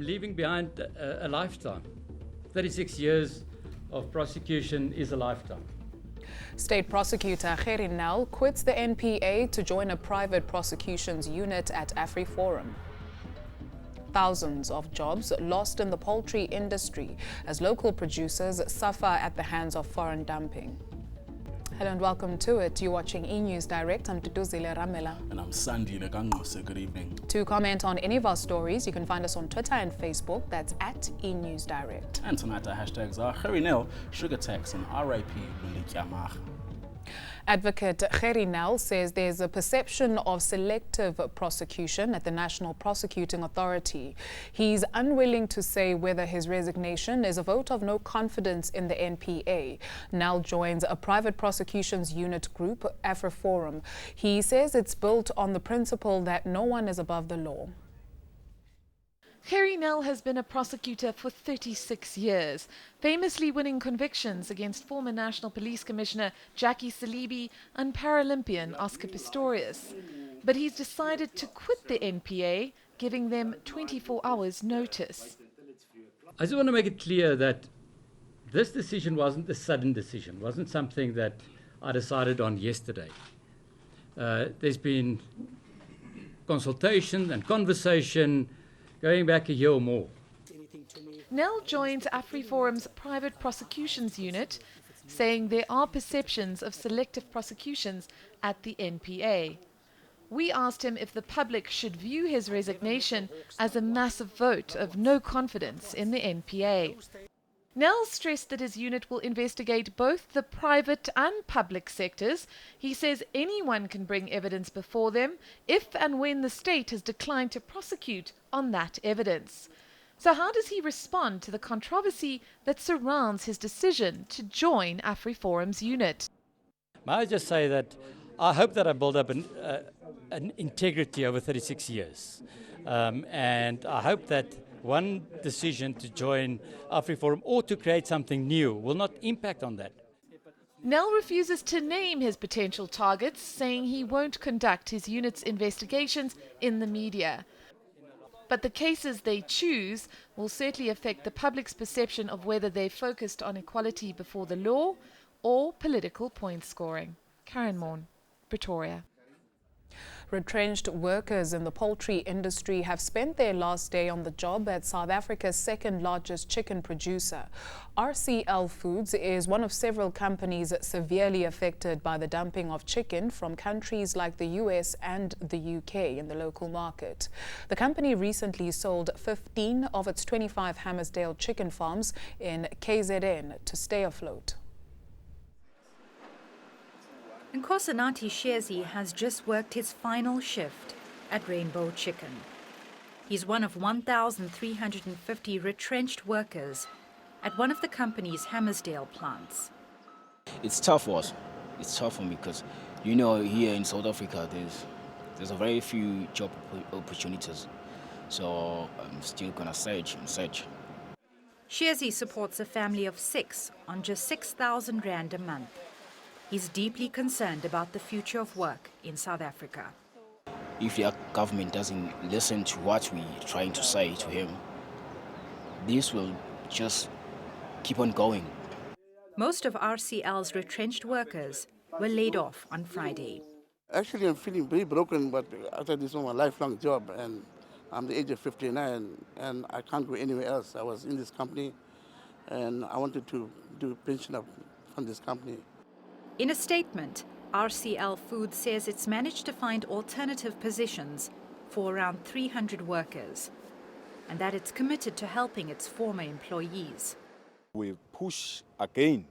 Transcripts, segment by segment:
leaving behind a lifetime. 36 years of prosecution is a lifetime. State Prosecutor Gerrie Nel quits the NPA to join a private prosecutions unit at Afriforum. Thousands of jobs lost in the poultry industry as local producers suffer at the hands of foreign dumping. Hello and welcome to it. You're watching eNews Direct. I'm Tutuzile Ramela. And I'm Sandy Legangose. Good evening. To comment on any of our stories, you can find us on Twitter and Facebook. That's at eNews Direct. And tonight our hashtags are Gerrie Nel, sugar tax, and RIP Lulikyamach. Advocate Gerrie Nel says there's a perception of selective prosecution at the National Prosecuting Authority. He's unwilling to say whether his resignation is a vote of no confidence in the NPA. Nel joins a private prosecutions unit group, Afriforum. He says it's built on the principle that no one is above the law. Gerrie Nel has been a prosecutor for 36 years, famously winning convictions against former National Police Commissioner Jackie Salibi and Paralympian Oscar Pistorius. But he's decided to quit the NPA, giving them 24 hours notice. I just want to make it clear that this decision wasn't a sudden decision, wasn't something that I decided on yesterday. There's been consultation and conversation going back a year or more. Nel joins Afriforum's private prosecutions unit, saying there are perceptions of selective prosecutions at the NPA. We asked him if the public should view his resignation as a massive vote of no confidence in the NPA. Nel stressed that his unit will investigate both the private and public sectors. He says anyone can bring evidence before them if and when the state has declined to prosecute on that evidence. So how does he respond to the controversy that surrounds his decision to join Afriforum's unit? May I just say that I hope that I build up an integrity over 36 years. And I hope that one decision to join Afriforum or to create something new will not impact on that. Nel refuses to name his potential targets, saying he won't conduct his unit's investigations in the media. But the cases they choose will certainly affect the public's perception of whether they're focused on equality before the law or political point scoring. Karen Morn, Pretoria. Retrenched workers in the poultry industry have spent their last day on the job at South Africa's second largest chicken producer. RCL Foods is one of several companies severely affected by the dumping of chicken from countries like the US and the UK in the local market. The company recently sold 15 of its 25 Hammersdale chicken farms in KZN to stay afloat. Nkosanathi Shezi has just worked his final shift at Rainbow Chicken. He's one of 1,350 retrenched workers at one of the company's Hammersdale plants. It's tough for us. It's tough for me because, you know, here in South Africa, there's a very few job opportunities. So I'm still going to search and search. Shezi supports a family of 6 on just 6,000 Rand a month. He's deeply concerned about the future of work in South Africa. If the government doesn't listen to what we're trying to say to him, this will just keep on going. Most of RCL's retrenched workers were laid off on Friday. Actually, I'm feeling very broken, but after this is my lifelong job, and I'm the age of 59, and I can't go anywhere else. I was in this company, and I wanted to do pension up from this company. In a statement, RCL Foods says it's managed to find alternative positions for around 300 workers and that it's committed to helping its former employees. We push again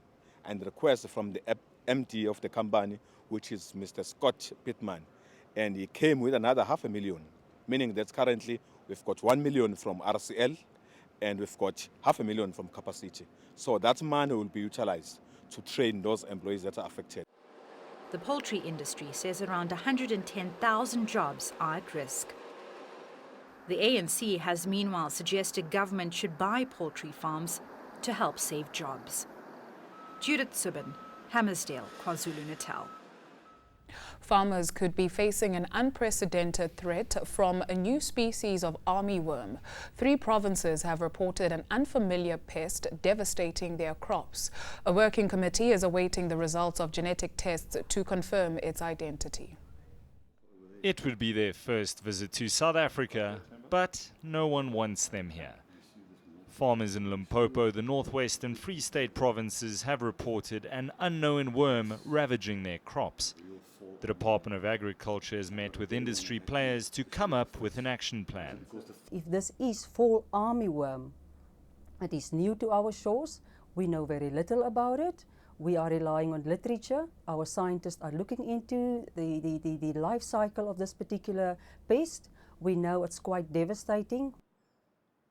and request from the MD of the company, which is Mr. Scott Pittman, and he came with another 500,000, meaning that currently we've got 1 million from RCL and we've got 500,000 from capacity. So that money will be utilized to train those employees that are affected. The poultry industry says around 110,000 jobs are at risk. The ANC has meanwhile suggested government should buy poultry farms to help save jobs. Judith Subin, Hammersdale, KwaZulu-Natal. Farmers could be facing an unprecedented threat from a new species of armyworm. 3 provinces have reported an unfamiliar pest devastating their crops. A working committee is awaiting the results of genetic tests to confirm its identity. It would be their first visit to South Africa, but no one wants them here. Farmers in Limpopo, the Northwestern Free State provinces have reported an unknown worm ravaging their crops. The Department of Agriculture has met with industry players to come up with an action plan. If this is fall armyworm, it is new to our shores. We know very little about it. We are relying on literature. Our scientists are looking into the life cycle of this particular pest. We know it's quite devastating.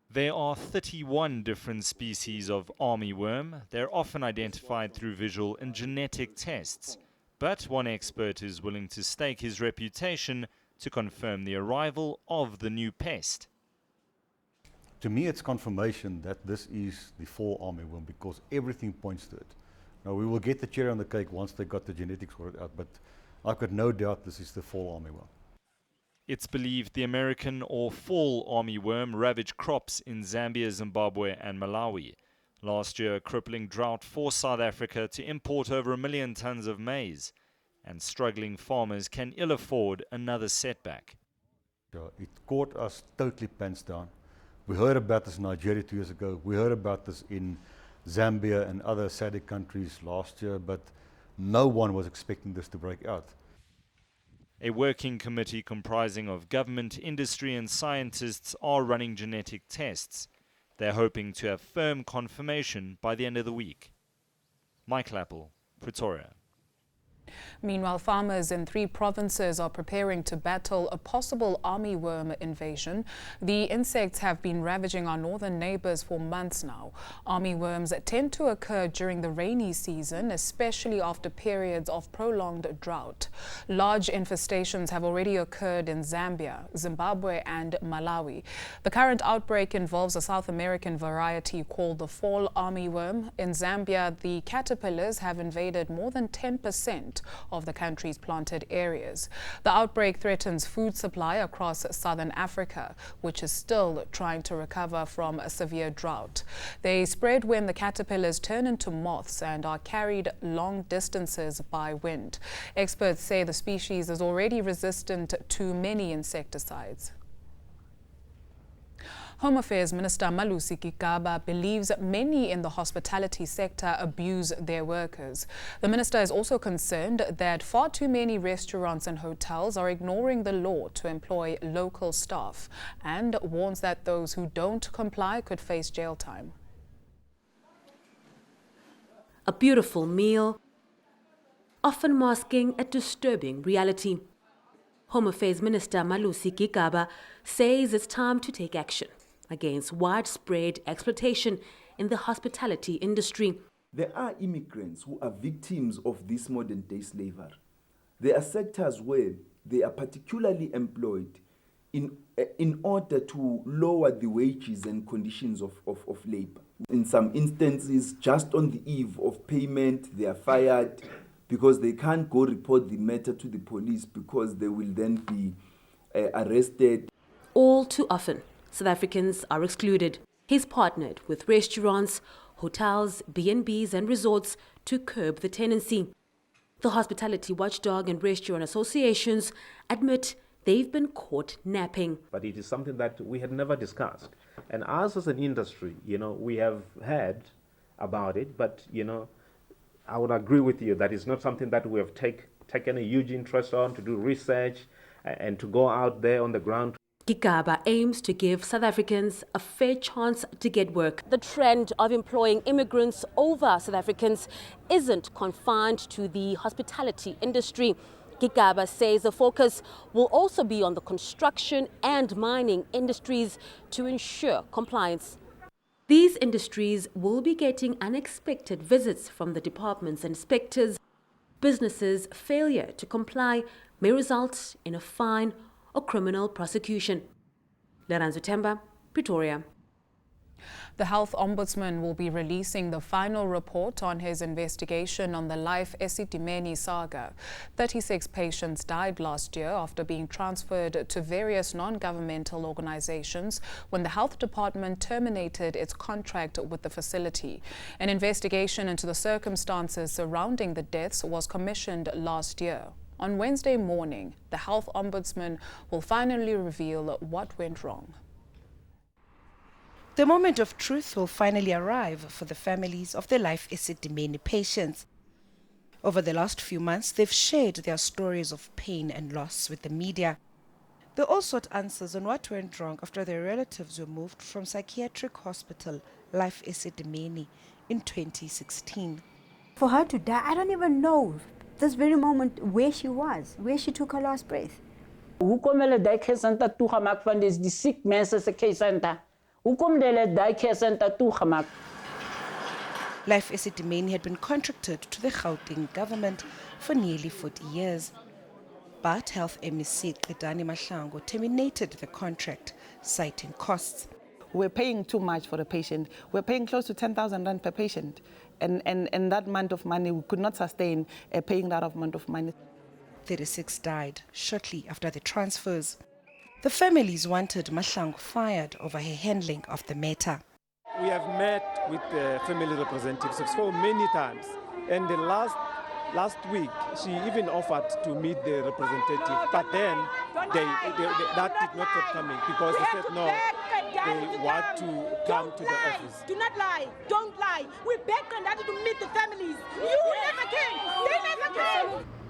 There are 31 different species of armyworm. They're often identified through visual and genetic tests. But one expert is willing to stake his reputation to confirm the arrival of the new pest. To me, it's confirmation that this is the fall armyworm because everything points to it. Now, we will get the cherry on the cake once they got the genetics sorted out, but I've got no doubt this is the fall armyworm. It's believed the American or fall armyworm ravaged crops in Zambia, Zimbabwe and Malawi. Last year, a crippling drought forced South Africa to import over 1 million tons of maize, and struggling farmers can ill afford another setback. It caught us totally pants down. We heard about this in Nigeria 2 years ago. We heard about this in Zambia and other SADC countries last year, but no one was expecting this to break out. A working committee comprising of government, industry and scientists are running genetic tests. They're hoping to have firm confirmation by the end of the week. Mike Lappel, Pretoria. Meanwhile, farmers in 3 provinces are preparing to battle a possible armyworm invasion. The insects have been ravaging our northern neighbors for months now. Armyworms tend to occur during the rainy season, especially after periods of prolonged drought. Large infestations have already occurred in Zambia, Zimbabwe and Malawi. The current outbreak involves a South American variety called the fall armyworm. In Zambia, the caterpillars have invaded more than 10% of the country's planted areas. The outbreak threatens food supply across southern Africa, which is still trying to recover from a severe drought. They spread when the caterpillars turn into moths and are carried long distances by wind. Experts say the species is already resistant to many insecticides. Home Affairs Minister Malusi Gigaba believes many in the hospitality sector abuse their workers. The minister is also concerned that far too many restaurants and hotels are ignoring the law to employ local staff and warns that those who don't comply could face jail time. A beautiful meal, often masking a disturbing reality. Home Affairs Minister Malusi Gigaba says it's time to take action against widespread exploitation in the hospitality industry. There are immigrants who are victims of this modern-day slavery. There are sectors where they are particularly employed in order to lower the wages and conditions of labor. In some instances, just on the eve of payment, they are fired because they can't go report the matter to the police because they will then be arrested. All too often, South Africans are excluded. He's partnered with restaurants, hotels, B&Bs and resorts to curb the tendency. The hospitality watchdog and restaurant associations admit they've been caught napping. But it is something that we had never discussed. And us as an industry, we have heard about it, but, I would agree with you that it's not something that we have taken a huge interest on to do research and to go out there on the ground. Gigaba aims to give South Africans a fair chance to get work. The trend of employing immigrants over South Africans isn't confined to the hospitality industry. Gigaba says the focus will also be on the construction and mining industries to ensure compliance. These industries will be getting unexpected visits from the department's inspectors. Businesses' failure to comply may result in a fine or criminal prosecution. Leranzo Temba, Pretoria. The Health Ombudsman will be releasing the final report on his investigation on the Life eSetimeni saga. 36 patients died last year after being transferred to various non-governmental organizations when the health department terminated its contract with the facility. An investigation into the circumstances surrounding the deaths was commissioned last year. On Wednesday morning, the Health Ombudsman will finally reveal what went wrong. The moment of truth will finally arrive for the families of the Life eSetimeni patients. Over the last few months, they've shared their stories of pain and loss with the media. They all sought answers on what went wrong after their relatives were moved from psychiatric hospital Life eSetimeni in 2016. For her to die, I don't even know this very moment where she was, where she took her last breath. Hoe kom hulle die care center toegemaak van dis die siek mense se care center? Hoe kom hulle die care center toegemaak? Life eSetimeni had been contracted to the Gauteng government for nearly 40 years. But Health MEC Qedani Mahlangu terminated the contract, citing costs. We're paying too much for the patient. We're paying close to 10,000 rand per patient. And that amount of money, we could not sustain paying that amount of money. 36 died shortly after the transfers. The families wanted Mahlangu fired over her handling of the matter. We have met with the family representatives so many times, and the last week she even offered to meet the representative, but then that did not forthcoming because they said no, they want to come to the office. Do not lie, don't lie. We begged Kandati to meet the families. You never came, they never came.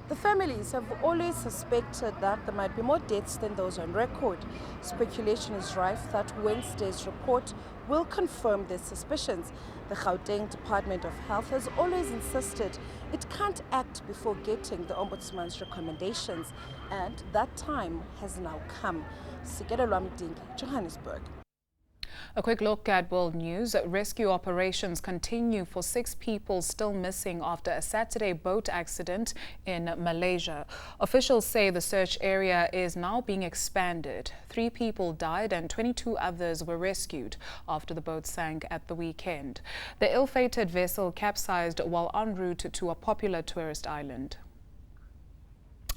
The families have always suspected that there might be more deaths than those on record. Speculation is rife that Wednesday's report will confirm their suspicions. The Gauteng Department of Health has always insisted it can't act before getting the Ombudsman's recommendations, and that time has now come. Sigelo Lwamdingi, Johannesburg. A quick look at world news. Rescue operations continue for 6 people still missing after a Saturday boat accident in Malaysia. Officials say the search area is now being expanded. 3 people died and 22 others were rescued after the boat sank at the weekend. The ill-fated vessel capsized while en route to a popular tourist island.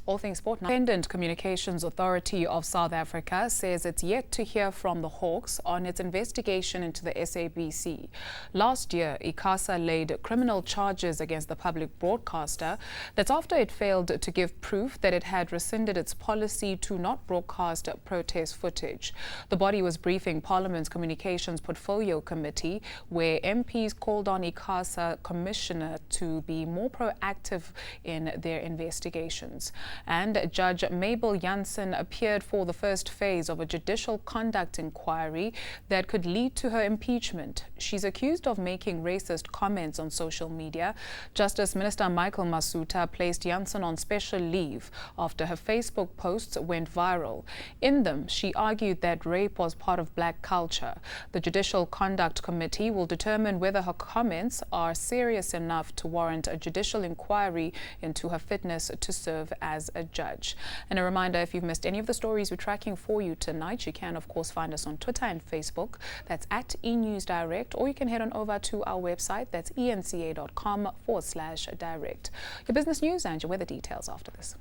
All things sport now. Independent Communications Authority of South Africa says it's yet to hear from the Hawks on its investigation into the SABC. Last year, ICASA laid criminal charges against the public broadcaster. That's after it failed to give proof that it had rescinded its policy to not broadcast protest footage. The body was briefing Parliament's Communications Portfolio Committee, where MPs called on ICASA Commissioner to be more proactive in their investigations. And Judge Mabel Jansen appeared for the first phase of a judicial conduct inquiry that could lead to her impeachment. She's accused of making racist comments on social media. Justice Minister Michael Masuta placed Jansen on special leave after her Facebook posts went viral. In them, she argued that rape was part of black culture. The Judicial Conduct Committee will determine whether her comments are serious enough to warrant a judicial inquiry into her fitness to serve as a judge. And a reminder, if you've missed any of the stories we're tracking for you tonight, you can of course find us on Twitter and Facebook. That's at eNews Direct, or you can head on over to our website. That's enca.com/direct. Your business news and your weather details after this.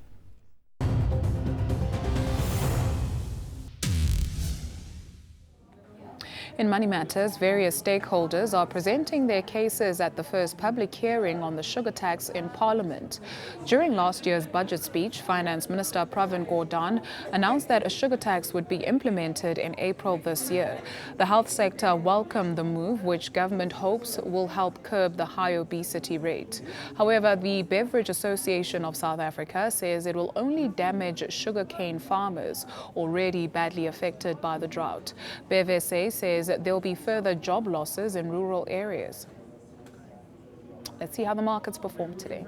In Money Matters, various stakeholders are presenting their cases at the first public hearing on the sugar tax in Parliament. During last year's budget speech, Finance Minister Pravin Gordhan announced that a sugar tax would be implemented in April this year. The health sector welcomed the move, which government hopes will help curb the high obesity rate. However, the Beverage Association of South Africa says it will only damage sugarcane farmers already badly affected by the drought. BevSA says there will be further job losses in rural areas. Let's see how the markets perform today.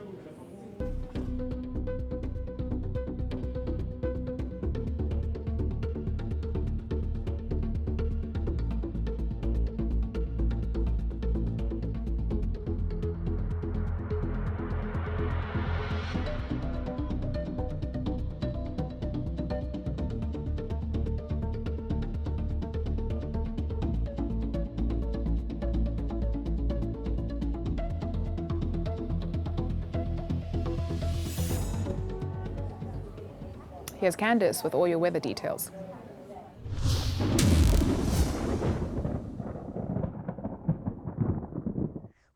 Here's Candice with all your weather details.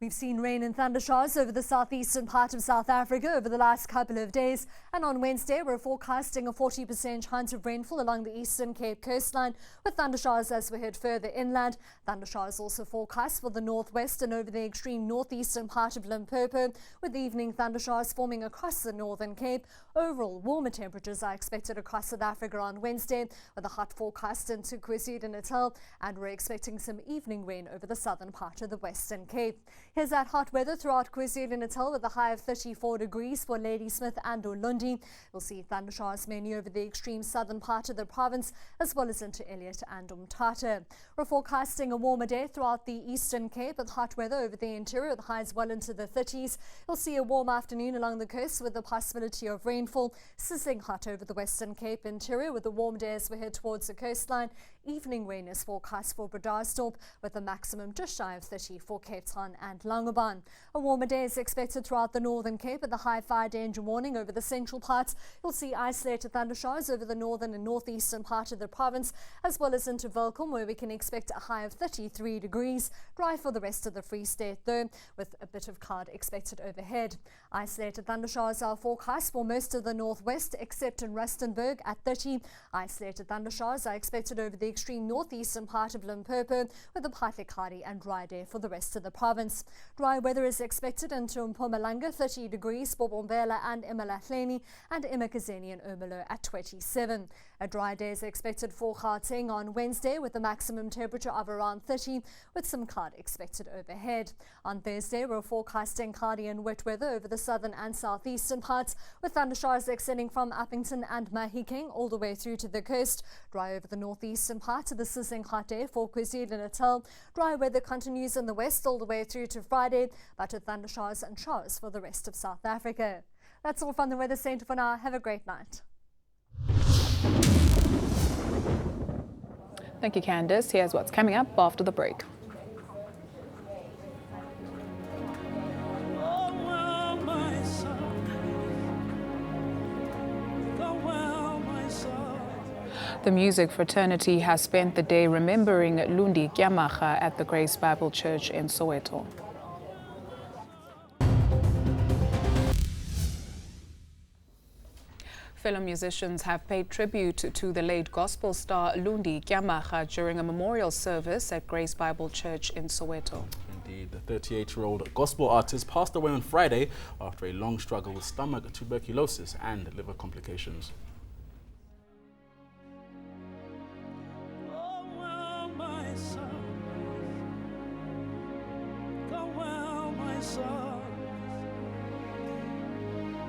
We've seen rain and thunder showers over the southeastern part of South Africa over the last couple of days. And on Wednesday, we're forecasting a 40% chance of rainfall along the Eastern Cape coastline, with thunder showers as we head further inland. Thunder showers also forecast for the northwest and over the extreme northeastern part of Limpopo, with evening thunder showers forming across the Northern Cape. Overall, warmer temperatures are expected across South Africa on Wednesday, with a hot forecast into KwaZulu-Natal, and we're expecting some evening rain over the southern part of the Western Cape. Here's that hot weather throughout KwaZulu-Natal with a high of 34 degrees for Ladysmith and Ulundi. We'll see thunder showers mainly over the extreme southern part of the province, as well as into Elliot and Umtata. We're forecasting a warmer day throughout the Eastern Cape with hot weather over the interior with highs well into the 30s. You'll see a warm afternoon along the coast with the possibility of rainfall. Sizzling hot over the Western Cape interior with a warm day as we head towards the coastline. Evening rain is forecast for Bredasdorp with a maximum just shy of 30 for Cape Town and Langebaan. A warmer day is expected throughout the Northern Cape with a high fire danger warning over the central parts. You'll see isolated thunder showers over the northern and northeastern part of the province, as well as into Welkom, where we can expect a high of 33 degrees. Dry for the rest of the Free State though, with a bit of cloud expected overhead. Isolated thunder showers are forecast for most of the northwest except in Rustenburg at 30. Isolated thunder showers are expected over the extreme northeastern part of Limpopo with a partly cloudy and dry day for the rest of the province. Dry weather is expected into Mpumalanga, 30 degrees for Bombela and eMalahleni, and eMakhazeni and Ermelo at 27. A dry day is expected for Gauteng on Wednesday with a maximum temperature of around 30 with some cloud expected overhead. On Thursday, we're forecasting cloudy and wet weather over the southern and southeastern parts with thunder showers extending from Uppington and Mahikeng all the way through to the coast. Dry over the northeastern part of the sizzling hot day for KwaZulu-Natal. Dry weather continues in the west all the way through to Friday, but with thunder showers and showers for the rest of South Africa. That's all from the Weather Centre for now. Have a great night. Thank you, Candice. Here's what's coming up after the break. The music fraternity has spent the day remembering Lundi Kyamaga at the Grace Bible Church in Soweto. Fellow musicians have paid tribute to the late gospel star Lundi Kyamaga during a memorial service at Grace Bible Church in Soweto. Indeed, the 38-year-old gospel artist passed away on Friday after a long struggle with stomach tuberculosis and liver complications.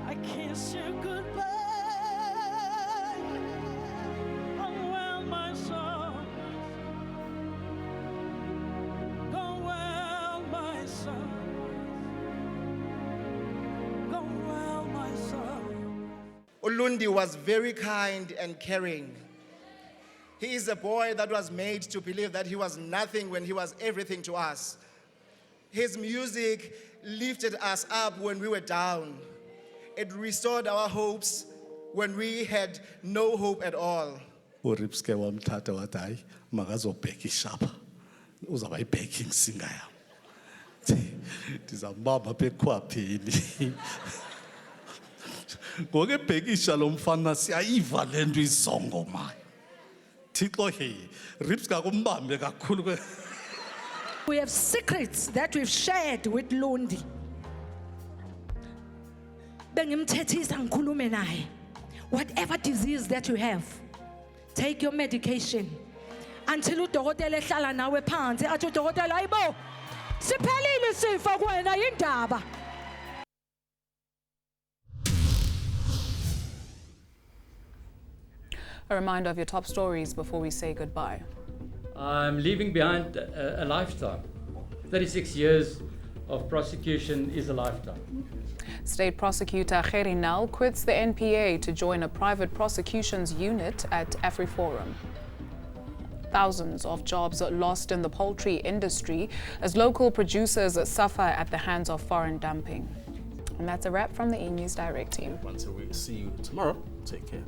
I can't say goodbye. Oh well, my son. Go well, my son. Go well, my son. Ulundi was very kind and caring. He is a boy that was made to believe that he was nothing when he was everything to us. His music lifted us up when we were down. It restored our hopes when we had no hope at all. uRipske wamthatha wathi hayi makazobheka ishapa uzaba yi-backing singer yam ndizambamba apha ekhwapheni ngoku ebhekisha lo mfana siyayiva le nto izongomayo thixo he Ripske akumbambe kakhulu. We have secrets that we've shared with Lundi. Bengimthethisa ngikhulume naye. Whatever disease that you have, take your medication until udokotela ehlala nawe phansi athi udokotela ayibo siphelile isifo kuwena yindaba. A reminder of your top stories before we say goodbye. I'm leaving behind a lifetime. 36 years of prosecution is a lifetime. State Prosecutor Gerrie Nel quits the NPA to join a private prosecutions unit at Afriforum. Thousands of jobs are lost in the poultry industry as local producers suffer at the hands of foreign dumping. And that's a wrap from the eNews Direct team. Once a week. See you tomorrow. Take care.